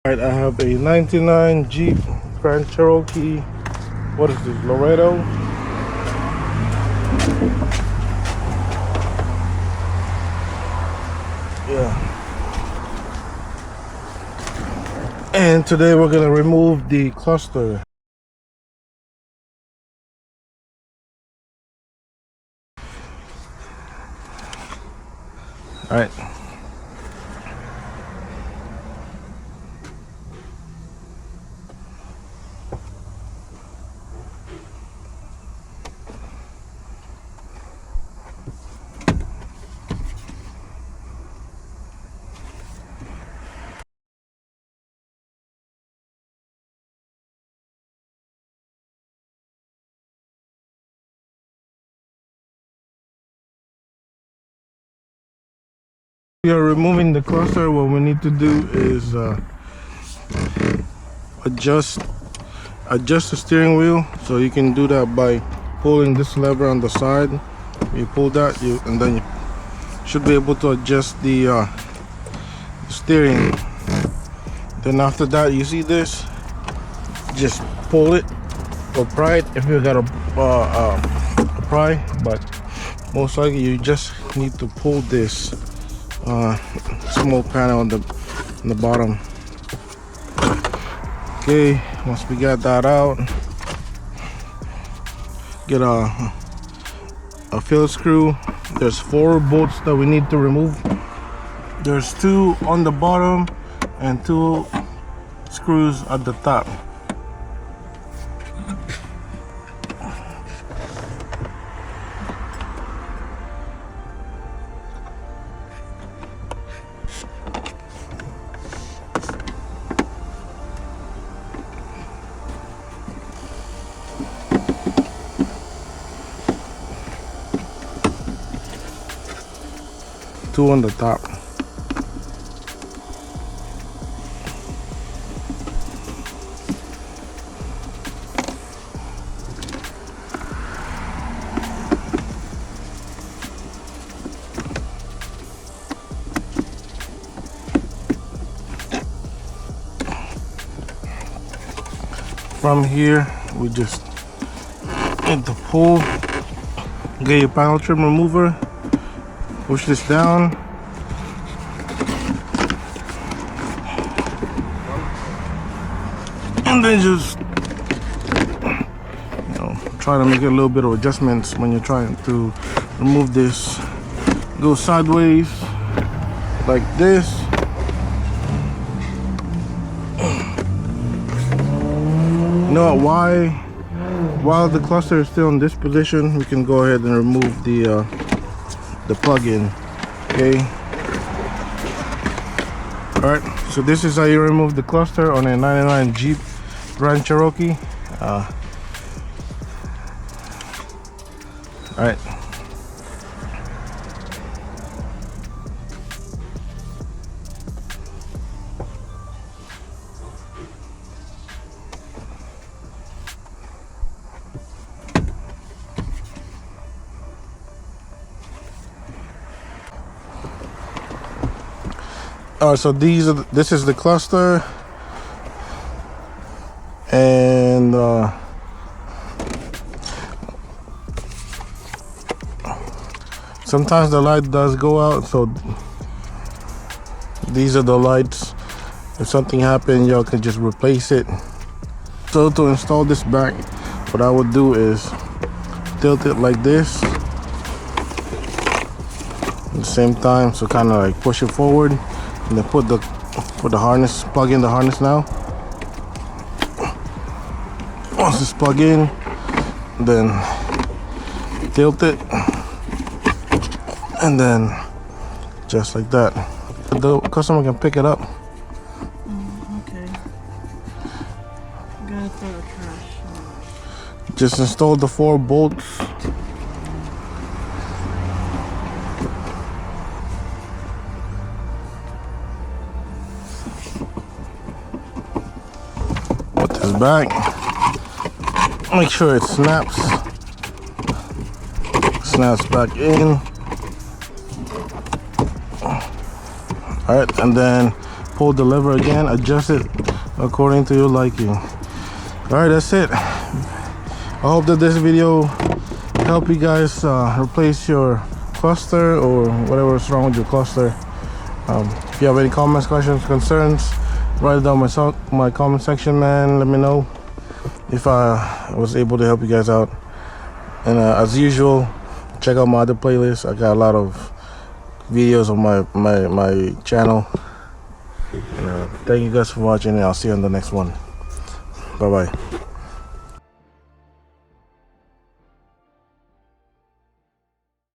Alright, I have a 99 Jeep Grand Cherokee, what is this, Laredo? Yeah. And today we're gonna remove the cluster. Alright. We are removing the cluster. What we need to do is adjust the steering wheel. So you can do that by pulling this lever on the side. You pull that, and then you should be able to adjust the steering. Then after that, you see this, just pull it or pry it if you got a pry, but most likely you just need to pull this small panel on the bottom. Okay, once we got that out, get a Phillips screw. There's 4 bolts that we need to remove. There's 2 on the bottom and 2 screws at the top. Two on the top. From here, we just need to pull, get your panel trim remover, push this down, and then just, try to make a little bit of adjustments when you're trying to remove this. Go sideways like this. You know what, while the cluster is still in this position, we can go ahead and remove the plug-in. Okay, all right, so this is how you remove the cluster on a 99 Jeep Grand Cherokee. All right, so this is the cluster, and sometimes the light does go out, so these are the lights. If something happened, y'all can just replace it. So to install this back, what I would do is tilt it like this at the same time, so kind of like push it forward. And then put the harness, plug in the harness now. Once it's plugged in, then tilt it, and then just like that. The customer can pick it up. Okay. Gotta throw the trash. Just install the 4 bolts. This back, make sure it snaps back in. All right, and then pull the lever again, adjust it according to your liking. Alright, that's it. I hope that this video help you guys replace your cluster or whatever is wrong with your cluster. If you have any comments, questions, concerns, write it down my comment section, man. Let me know if I was able to help you guys out. And as usual, check out my other playlist. I got a lot of videos on my channel. And, thank you guys for watching, and I'll see you on the next one. Bye bye.